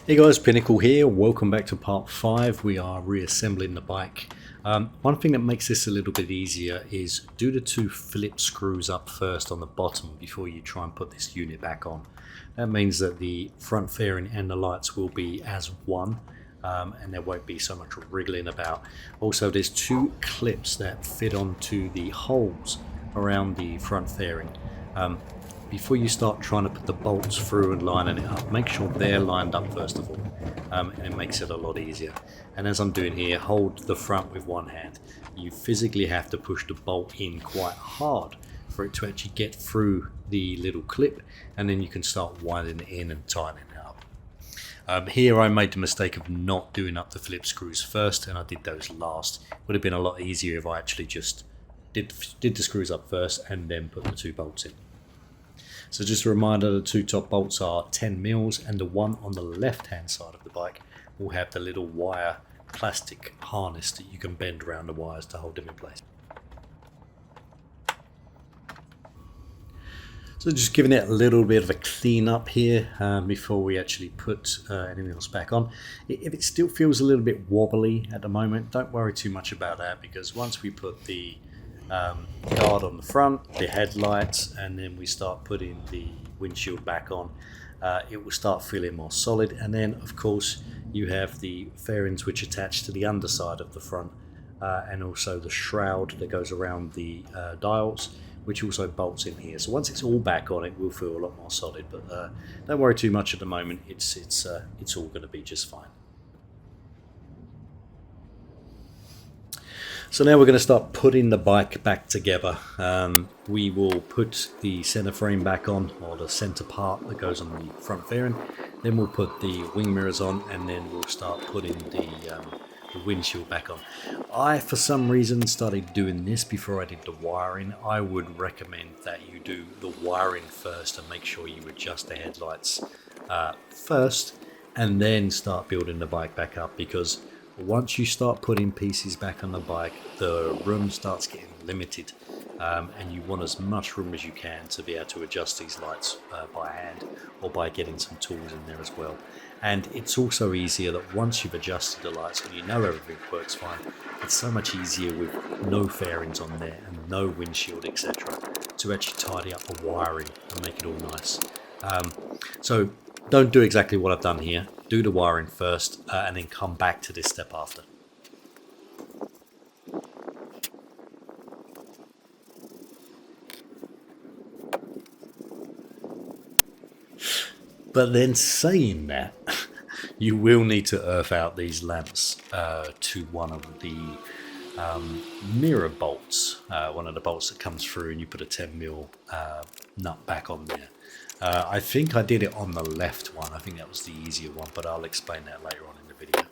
Hey guys, Pinnacle here. Welcome back to part 5. We are reassembling the bike. One thing that makes this a little bit easier is do the 2 Phillips screws up first on the bottom before you try and put this unit back on. That means that the front fairing and the lights will be as one, and there won't be so much wriggling about. Also, there's 2 clips that fit onto the holes around the front fairing. Before you start trying to put the bolts through and lining it up, make sure they're lined up first of all, and it makes it a lot easier. And as I'm doing here, hold the front with one hand. You physically have to push the bolt in quite hard for it to actually get through the little clip, and then you can start winding it in and tightening it up. Here I made the mistake of not doing up the Phillips screws first, and I did those last. Would have been a lot easier if I actually just did the screws up first and then put the 2 bolts in. So just a reminder, the 2 top bolts are 10 mils, and the one on the left hand side of the bike will have the little wire plastic harness that you can bend around the wires to hold them in place. So just giving it a little bit of a clean up here before we actually put anything else back on. If it still feels a little bit wobbly at the moment, don't worry too much about that, because once we put the guard on the front, the headlights, and then we start putting the windshield back on, it will start feeling more solid. And then of course you have the fairings which attach to the underside of the front, and also the shroud that goes around the dials, which also bolts in here. So once it's all back on, it will feel a lot more solid, but don't worry too much at the moment. It's all going to be just fine. So now we're going to start putting the bike back together. We will put the center frame back on, or the center part that goes on the front fairing. Then we'll put the wing mirrors on, and then we'll start putting the windshield back on. I, for some reason, started doing this before I did the wiring. I would recommend that you do the wiring first and make sure you adjust the headlights first, and then start building the bike back up, because once you start putting pieces back on the bike, the room starts getting limited, and you want as much room as you can to be able to adjust these lights by hand, or by getting some tools in there as well. And it's also easier that once you've adjusted the lights and you know everything works fine, it's so much easier with no fairings on there and no windshield, etc., to actually tidy up the wiring and make it all nice. So don't do exactly what I've done here. Do the wiring first, and then come back to this step after. But then saying that, you will need to earth out these lamps to one of the mirror bolts, one of the bolts that comes through, and you put a 10mm nut back on there. I think I did it on the left one. I think that was the easier one, but I'll explain that later on in the video.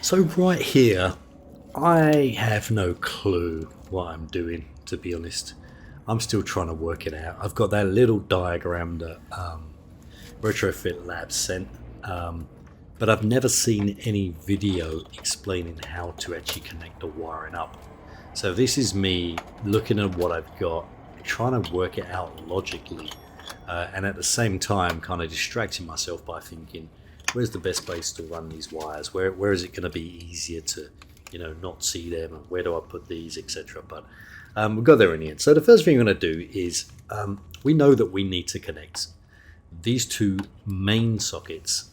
So right here, I have no clue what I'm doing, to be honest. I'm still trying to work it out. I've got that little diagram that Retrofit Labs sent, but I've never seen any video explaining how to actually connect the wiring up. So this is me looking at what I've got, trying to work it out logically, and at the same time kind of distracting myself by thinking, where's the best place to run these wires? Where is it going to be easier to, not see them, and where do I put these, etc. But we'll go there in the end. So the first thing I'm going to do is we know that we need to connect these two main sockets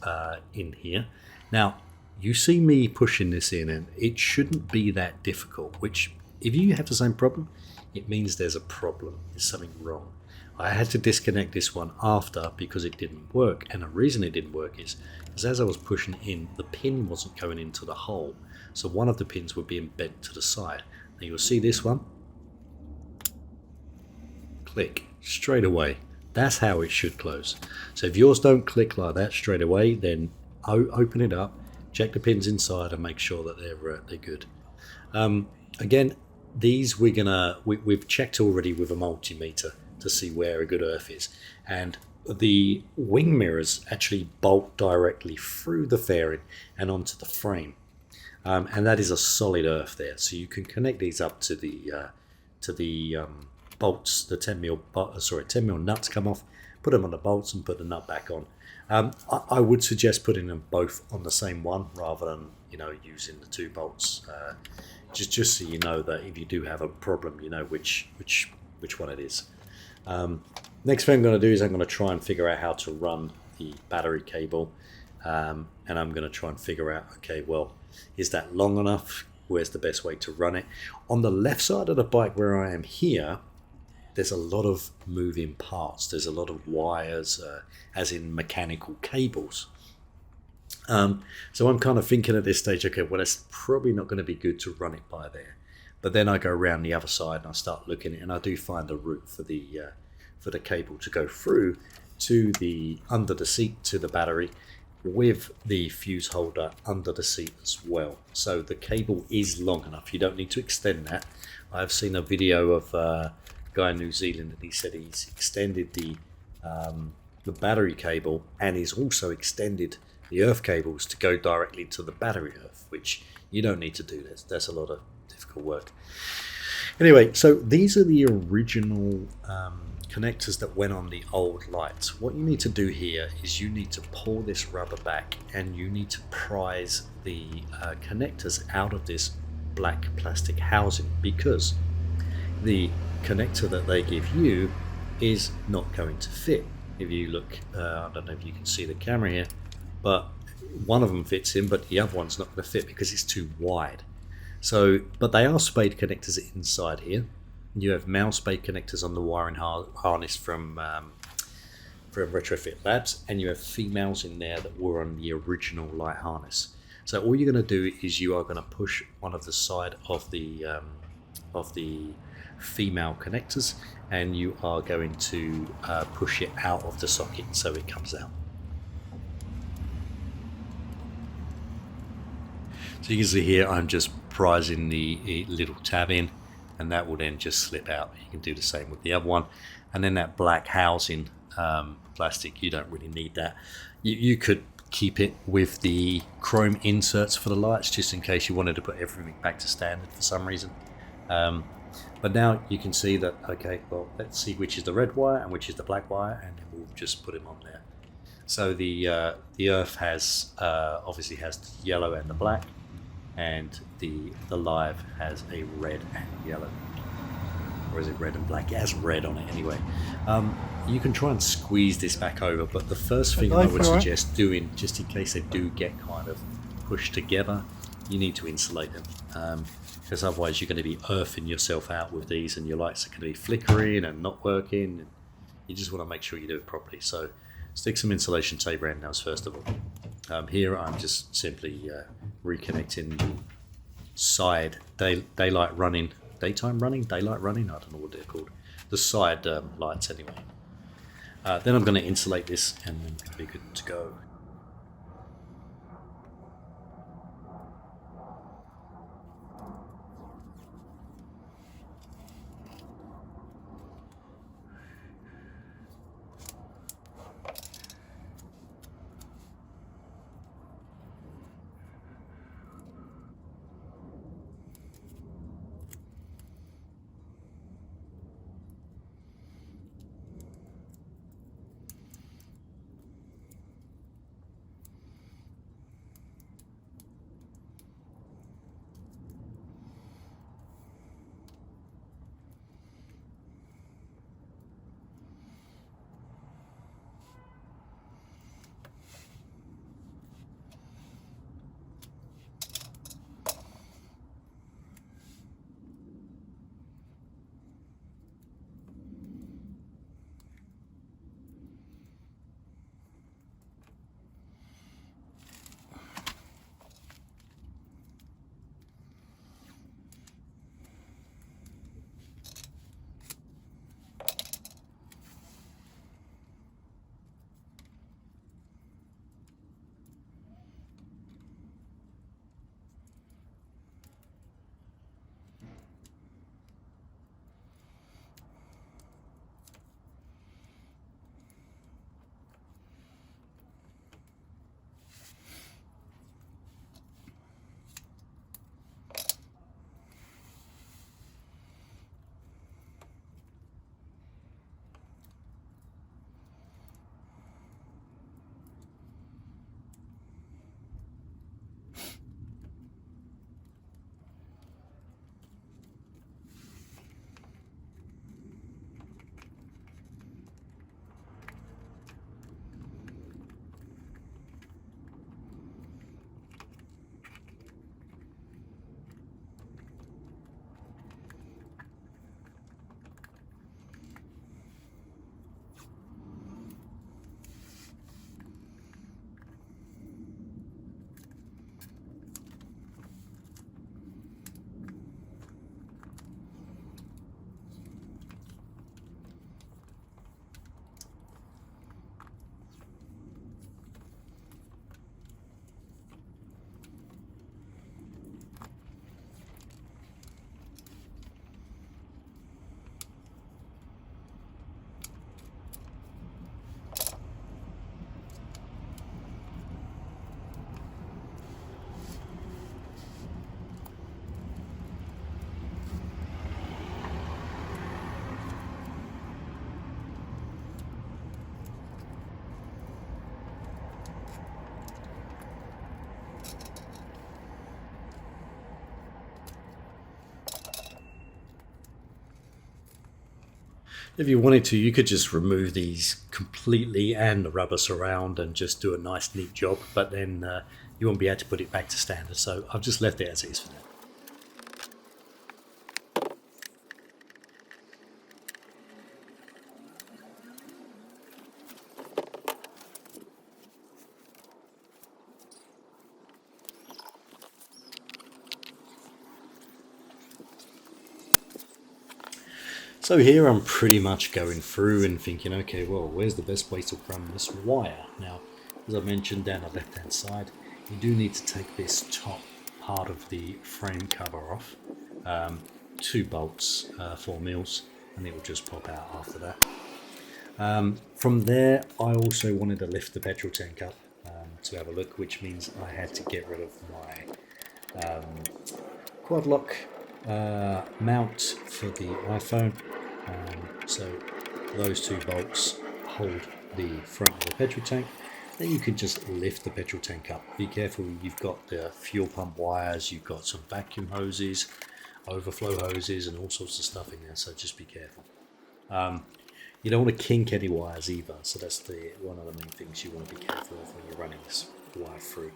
in here. Now, you see me pushing this in, and it shouldn't be that difficult, which if you have the same problem, it means there's a problem, there's something wrong. I had to disconnect this one after because it didn't work, and the reason it didn't work is because as I was pushing in, the pin wasn't going into the hole, so one of the pins were being bent to the side. Now you'll see this one, click, straight away. That's how it should close. So if yours don't click like that straight away, then open it up, check the pins inside and make sure that they're good. Again, these we've checked already with a multimeter to see where a good earth is, and the wing mirrors actually bolt directly through the fairing and onto the frame, and that is a solid earth there. So you can connect these up to the bolts. The 10 mil nuts come off. Put them on the bolts and put the nut back on. I would suggest putting them both on the same one rather than using the two bolts. Just so you know that if you do have a problem, you know which one it is. Next thing I'm going to do is I'm going to try and figure out how to run the battery cable, and I'm going to try and figure out, okay, well, is that long enough? Where's the best way to run it? On the left side of the bike where I am here, there's a lot of moving parts. There's a lot of wires, as in mechanical cables. So I'm kind of thinking at this stage, okay, well, it's probably not going to be good to run it by there. But then I go around the other side and I start looking at it, and I do find a route for the cable to go through to under the seat to the battery, with the fuse holder under the seat as well. So the cable is long enough. You don't need to extend that. I've seen a video of a guy in New Zealand, and he said he's extended the battery cable, and he's also extended the earth cables to go directly to the battery earth, which you don't need to do. That's a lot of difficult work. Anyway, so these are the original connectors that went on the old lights. What you need to do here is you need to pull this rubber back, and you need to prise the connectors out of this black plastic housing, because the connector that they give you is not going to fit. If you look, I don't know if you can see the camera here, but one of them fits in, but the other one's not going to fit because it's too wide. So, but they are spade connectors inside here. You have male spade connectors on the wiring harness from Retrofit Labs, and you have females in there that were on the original light harness. So all you're going to do is you are going to push one of the side of the female connectors, and you are going to push it out of the socket so it comes out. So you can see here I'm just prising the little tab in, and that will then just slip out. You can do the same with the other one. And then that black housing plastic, you don't really need that. You could keep it with the chrome inserts for the lights, just in case you wanted to put everything back to standard for some reason. But now you can see that, okay, well, let's see which is the red wire and which is the black wire, and then we'll just put them on there. So the earth has obviously has the yellow and the black, and the live has a red and yellow. Or is it red and black? It has red on it anyway. You can try and squeeze this back over, but the first thing I would suggest doing, just in case they do get kind of pushed together, you need to insulate them, because otherwise you're going to be earthing yourself out with these, and your lights are going to be flickering and not working. And you just want to make sure you do it properly. So stick some insulation tape around those first of all. Here I'm just simply reconnecting the side daytime running, I don't know what they're called, the side lights anyway. Then I'm going to insulate this, and then it'll be good to go. If you wanted to, you could just remove these completely and the rubber surround and just do a nice neat job, but then you won't be able to put it back to standard, so I've just left it as is for now. So here I'm pretty much going through and thinking, okay, well, where's the best place to run this wire? Now, as I mentioned down the left hand side, you do need to take this top part of the frame cover off. 2 bolts, 4 mils, and it will just pop out after that. From there, I also wanted to lift the petrol tank up to have a look, which means I had to get rid of my quad lock mount for the iPhone. So those 2 bolts hold the front of the petrol tank. Then you can just lift the petrol tank up. Be careful, you've got the fuel pump wires, you've got some vacuum hoses, overflow hoses, and all sorts of stuff in there, so just be careful. You don't want to kink any wires either, so that's one of the main things you want to be careful of when you're running this wire through.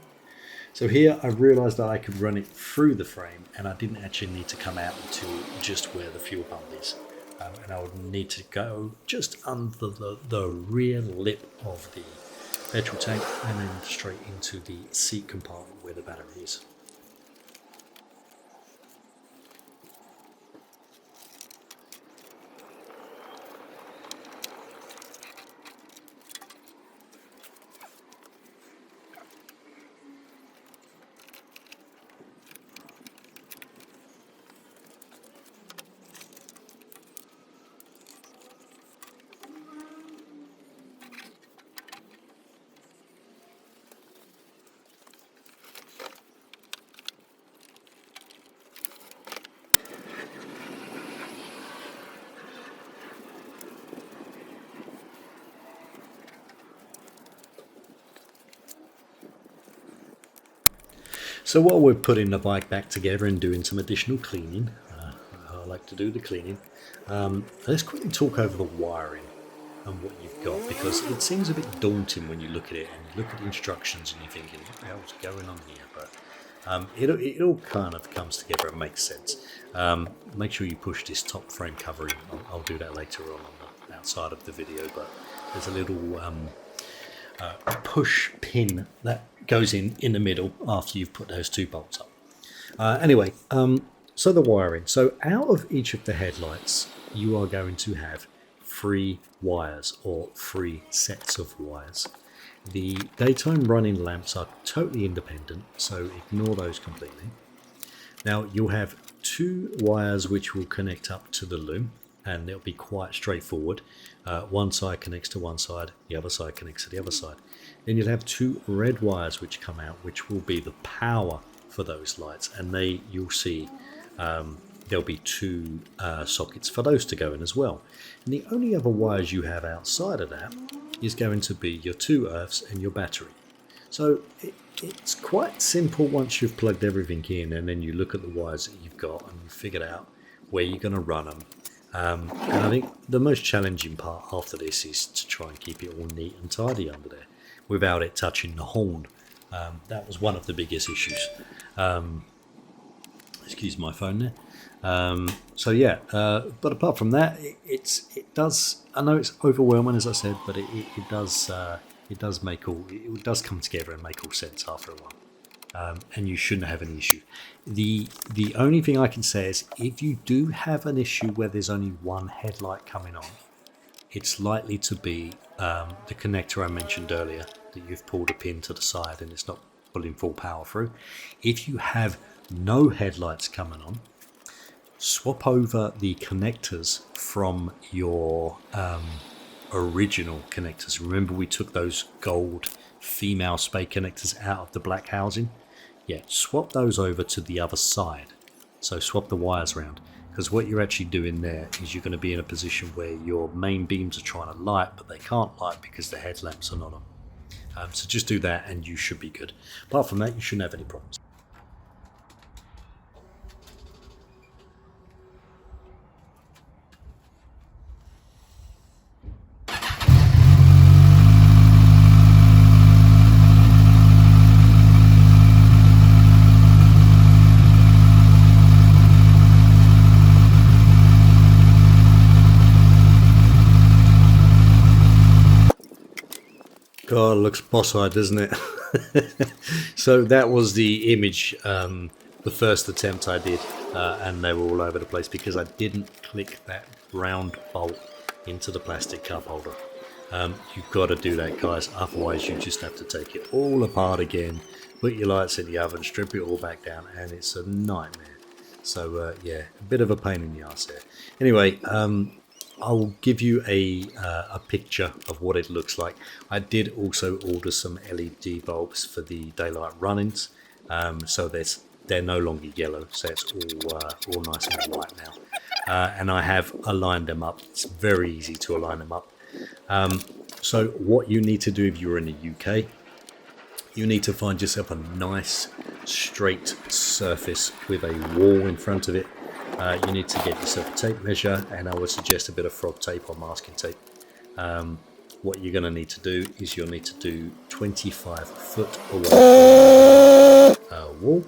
So here I realised that I could run it through the frame, and I didn't actually need to come out until just where the fuel pump is. And I would need to go just under the rear lip of the petrol tank and then straight into the seat compartment where the battery is. So while we're putting the bike back together and doing some additional cleaning, I like to do the cleaning, let's quickly talk over the wiring and what you've got, because it seems a bit daunting when you look at it and you look at the instructions and you're thinking, what the hell's going on here? But it all kind of comes together and makes sense. Make sure you push this top frame cover in. I'll do that later on the outside of the video, but there's a little push pin that goes in the middle after you've put those 2 bolts up. Anyway, so the wiring. So out of each of the headlights, you are going to have 3 wires or 3 sets of wires. The daytime running lamps are totally independent, so ignore those completely. Now you'll have 2 wires which will connect up to the loom, and it'll be quite straightforward. One side connects to one side, the other side connects to the other side. Then you'll have 2 red wires which come out, which will be the power for those lights, and you'll see there'll be 2 sockets for those to go in as well. And the only other wires you have outside of that is going to be your 2 earths and your battery. So it's quite simple once you've plugged everything in, and then you look at the wires that you've got and you've figured out where you're going to run them. And I think the most challenging part after this is to try and keep it all neat and tidy under there without it touching the horn. That was one of the biggest issues. Excuse my phone there. So yeah, but apart from that, it does. I know it's overwhelming, as I said, but it does come together and make all sense after a while. And you shouldn't have any issue. The only thing I can say is if you do have an issue where there's only one headlight coming on, it's likely to be the connector I mentioned earlier, that you've pulled a pin to the side and it's not pulling full power through. If you have no headlights coming on, swap over the connectors from your original connectors. Remember we took those gold female spade connectors out of the black housing? Yeah, swap those over to the other side. So swap the wires around, because what you're actually doing there is you're going to be in a position where your main beams are trying to light, but they can't light because the headlamps are not on. So just do that and you should be good. Apart from that, you shouldn't have any problems. Oh, it looks boss-eyed, doesn't it? So that was the image, the first attempt I did, and they were all over the place because I didn't click that round bolt into the plastic cup holder. You've got to do that, guys, otherwise you just have to take it all apart again, put your lights in the oven, strip it all back down, and it's a nightmare. So yeah, a bit of a pain in the ass there. Anyway, I'll give you a picture of what it looks like. I did also order some LED bulbs for the daylight run-ins, so they're no longer yellow, so it's all nice and white now. And I have aligned them up. It's very easy to align them up. So what you need to do if you're in the UK, you need to find yourself a nice straight surface with a wall in front of it. You need to get yourself a tape measure, and I would suggest a bit of frog tape or masking tape. What you're going to need to do is you'll need to do 25 foot away from the wall,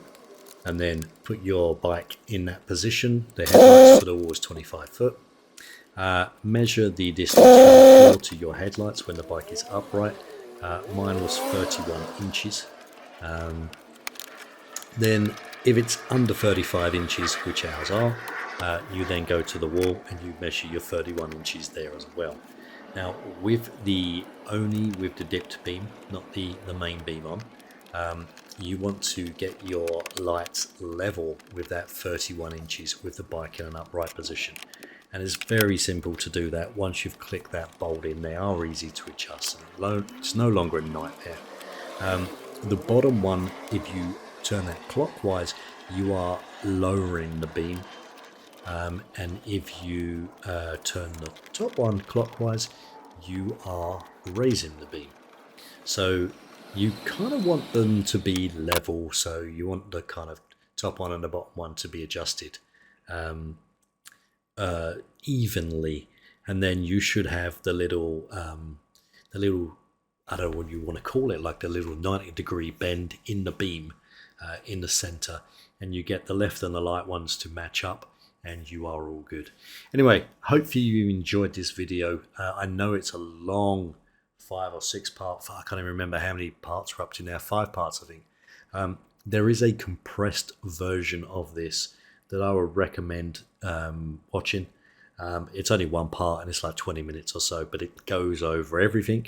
and then put your bike in that position. The headlights to the wall is 25 foot. Measure the distance from the floor to your headlights when the bike is upright. Mine was 31 inches. Then if it's under 35 inches, which ours are, you then go to the wall and you measure your 31 inches there as well. Now with the dipped beam, not the main beam on, you want to get your lights level with that 31 inches with the bike in an upright position. And it's very simple to do that. Once you've clicked that bolt in, they are easy to adjust. It's no longer a nightmare. The bottom one, if you turn that clockwise, you are lowering the beam. And if you turn the top one clockwise, you are raising the beam. So you kind of want them to be level. So you want the kind of top one and the bottom one to be adjusted evenly, and then you should have the little I don't know what you want to call it, like the little 90-degree bend in the beam in the center, and you get the left and the right ones to match up, and you are all good. Anyway, hopefully you enjoyed this video. I know it's a long 5 or 6 part, I can't even remember how many parts we're up to now, 5 parts I think. There is a compressed version of this that I would recommend watching. It's only 1 part and it's like 20 minutes or so, but it goes over everything,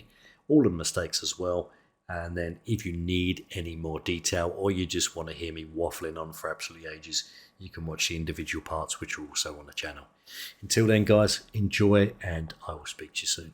all the mistakes as well. And then if you need any more detail, or you just want to hear me waffling on for absolutely ages, you can watch the individual parts, which are also on the channel. Until then, guys, enjoy, and I will speak to you soon.